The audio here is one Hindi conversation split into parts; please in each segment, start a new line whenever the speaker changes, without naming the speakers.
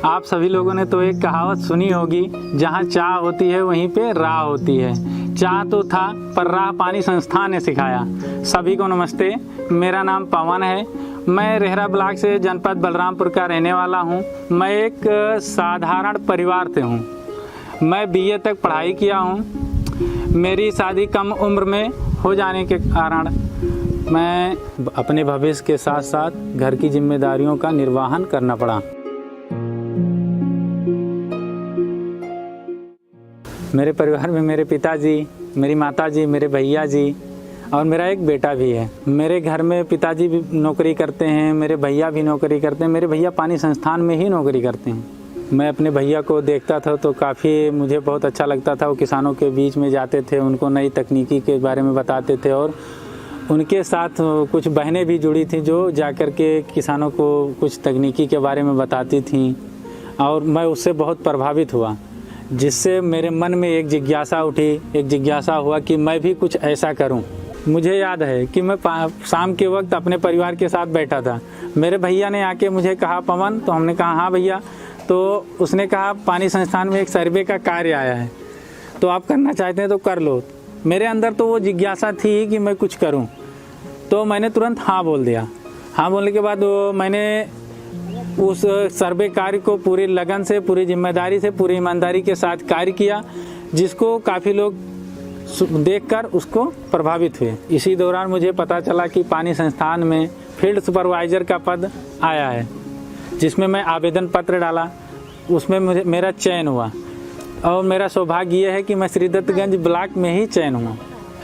आप सभी लोगों ने तो एक कहावत सुनी होगी, जहाँ चाह होती है वहीं पे राह होती है। चाह तो था पर राह पानी संस्थान ने सिखाया। सभी को नमस्ते, मेरा नाम पवन है। मैं रेहरा ब्लॉक से जनपद बलरामपुर का रहने वाला हूँ। मैं एक साधारण परिवार से हूँ। मैं बीए तक पढ़ाई किया हूँ। मेरी शादी कम उम्र में हो जाने के कारण मैं अपने भविष्य के साथ साथ घर की जिम्मेदारियों का निर्वहन करना पड़ा। मेरे परिवार में मेरे पिताजी, मेरी माताजी, मेरे भैया जी और मेरा एक बेटा भी है। मेरे घर में पिताजी भी नौकरी करते हैं, मेरे भैया भी नौकरी करते हैं। मेरे भैया पानी संस्थान में ही नौकरी करते हैं। मैं अपने भैया को देखता था तो काफ़ी मुझे बहुत अच्छा लगता था। वो किसानों के बीच में जाते थे, उनको नई तकनीकी के बारे में बताते थे और उनके साथ कुछ बहनें भी जुड़ी थी जो जाकर के किसानों को कुछ तकनीकी के बारे में बताती थीं और मैं उससे बहुत प्रभावित हुआ, जिससे मेरे मन में एक जिज्ञासा उठी, एक जिज्ञासा हुआ कि मैं भी कुछ ऐसा करूं। मुझे याद है कि मैं शाम के वक्त अपने परिवार के साथ बैठा था। मेरे भैया ने आके मुझे कहा, पवन, तो हमने कहा हाँ भैया। तो उसने कहा पानी संस्थान में एक सर्वे का कार्य आया है, तो आप करना चाहते हैं तो कर लो। मेरे अंदर तो वो जिज्ञासा थी कि मैं कुछ करूं, तो मैंने तुरंत हाँ बोल दिया। हाँ बोलने के बाद मैंने उस सर्वे कार्य को पूरी लगन से, पूरी जिम्मेदारी से, पूरी ईमानदारी के साथ कार्य किया, जिसको काफ़ी लोग देखकर उसको प्रभावित हुए। इसी दौरान मुझे पता चला कि पानी संस्थान में फील्ड सुपरवाइज़र का पद आया है, जिसमें मैं आवेदन पत्र डाला। उसमें मेरा चयन हुआ और मेरा सौभाग्य ये है कि मैं श्रीदत्तगंज ब्लॉक में ही चयन हुआ।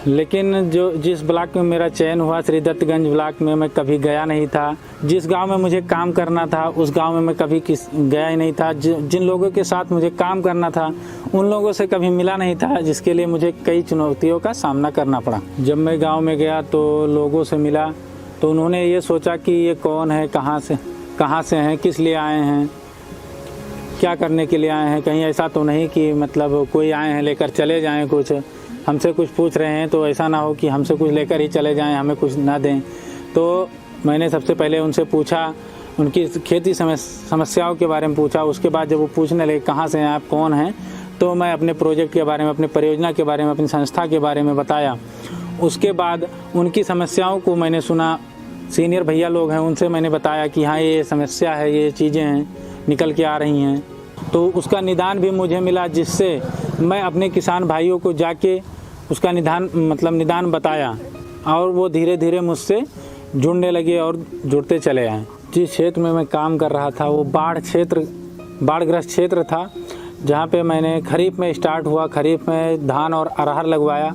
लेकिन जिस ब्लॉक में मेरा चयन हुआ, श्रीदत्तगंज ब्लॉक में मैं कभी गया नहीं था। जिस गांव में मुझे काम करना था उस गांव में मैं कभी गया ही नहीं था। जिन लोगों के साथ मुझे काम करना था उन लोगों से कभी मिला नहीं था, जिसके लिए मुझे कई चुनौतियों का सामना करना पड़ा। जब मैं गांव में गया तो लोगों से मिला तो उन्होंने ये सोचा कि ये कौन है, कहाँ से हैं, किस लिए आए हैं, क्या करने के लिए आए हैं। कहीं ऐसा तो नहीं कि मतलब कोई आए हैं लेकर चले जाएं, कुछ हमसे कुछ पूछ रहे हैं तो ऐसा ना हो कि हमसे कुछ लेकर ही चले जाएं, हमें कुछ ना दें। तो मैंने सबसे पहले उनसे पूछा, उनकी खेती समस्याओं के बारे में पूछा। उसके बाद जब वो पूछने लगे कहाँ से हैं आप, कौन हैं, तो मैं अपने प्रोजेक्ट के बारे में, अपने परियोजना के बारे में, अपनी संस्था के बारे में बताया। उसके बाद उनकी समस्याओं को मैंने सुना। सीनियर भैया लोग हैं, उनसे मैंने बताया कि हाँ ये समस्या है, ये चीज़ें हैं निकल के आ रही हैं। तो उसका निदान भी मुझे मिला, जिससे मैं अपने किसान भाइयों को जाके उसका निदान बताया और वो धीरे धीरे मुझसे जुड़ने लगे और जुड़ते चले आए। जिस क्षेत्र में मैं काम कर रहा था वो बाढ़ग्रस्त क्षेत्र था, जहाँ पे मैंने खरीफ में स्टार्ट हुआ। खरीफ में धान और अरहर लगवाया,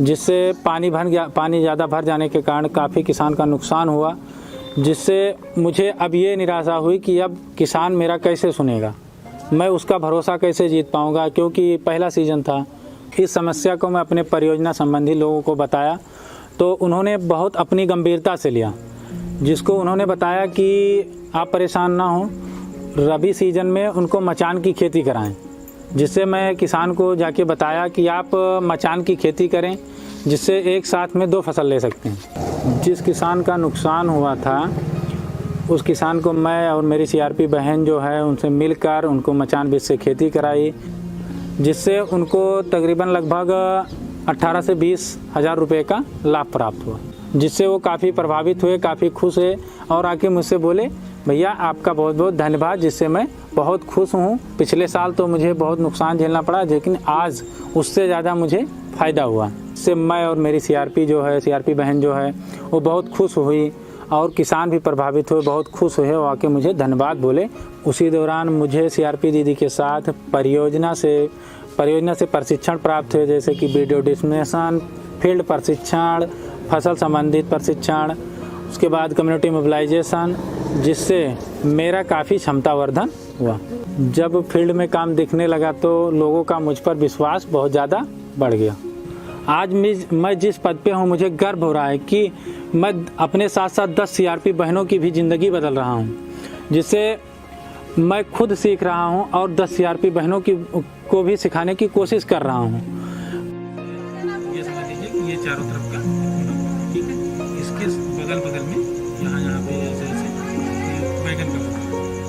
जिससे पानी ज़्यादा भर जाने के कारण काफ़ी किसान का नुकसान हुआ, जिससे मुझे अब ये निराशा हुई कि अब किसान मेरा कैसे सुनेगा, मैं उसका भरोसा कैसे जीत पाऊँगा, क्योंकि पहला सीज़न था। इस समस्या को मैं अपने परियोजना संबंधी लोगों को बताया तो उन्होंने बहुत अपनी गंभीरता से लिया, जिसको उन्होंने बताया कि आप परेशान ना हो, रबी सीज़न में उनको मचान की खेती कराएं। जिससे मैं किसान को जाके बताया कि आप मचान की खेती करें, जिससे एक साथ में 2 फसल ले सकते हैं। जिस किसान का नुकसान हुआ था उस किसान को मैं और मेरी सीआरपी बहन जो है उनसे मिलकर उनको मचान बीज से खेती कराई, जिससे उनको तकरीबन लगभग 18 से 20 हज़ार रुपये का लाभ प्राप्त हुआ, जिससे वो काफ़ी प्रभावित हुए, काफ़ी खुश हुए और आके मुझसे बोले, भैया आपका बहुत बहुत धन्यवाद, जिससे मैं बहुत खुश हूँ। पिछले साल तो मुझे बहुत नुकसान झेलना पड़ा, लेकिन आज उससे ज़्यादा मुझे फ़ायदा हुआ। इससे मैं और मेरी सीआरपी बहन जो है वो बहुत खुश हुई और किसान भी प्रभावित हुए, बहुत खुश हुए और आके मुझे धन्यवाद बोले। उसी दौरान मुझे सीआरपी दीदी के साथ परियोजना से प्रशिक्षण प्राप्त हुए, जैसे कि वीडियो डिस्कशन, फील्ड प्रशिक्षण, फसल संबंधित प्रशिक्षण, उसके बाद कम्युनिटी मोबिलाइजेशन, जिससे मेरा काफ़ी क्षमतावर्धन हुआ। जब फील्ड में काम दिखने लगा तो लोगों का मुझ पर विश्वास बहुत ज़्यादा बढ़ गया। आज मैं जिस पद पे हूँ मुझे गर्व हो रहा है कि मैं अपने साथ साथ 10 सीआरपी बहनों की भी ज़िंदगी बदल रहा हूँ, जिससे मैं खुद सीख रहा हूँ और 10 सीआरपी बहनों को भी सिखाने की कोशिश कर रहा हूँ।
ये समझ लीजिए कि ये चारों तरफ का, ठीक है, इसके बगल में यहाँ पे ऐसे बैगन का,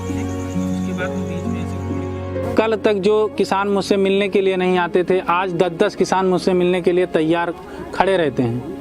ठीक। उसके बाद हालात में बीच में ऐसे तोड़ दिया।
कल तक जो किसान मुझसे मिलने के लिए नहीं आते थे, आज 10-10 किसान मुझसे मिलने के लिए तैयार खड़े रहते हैं।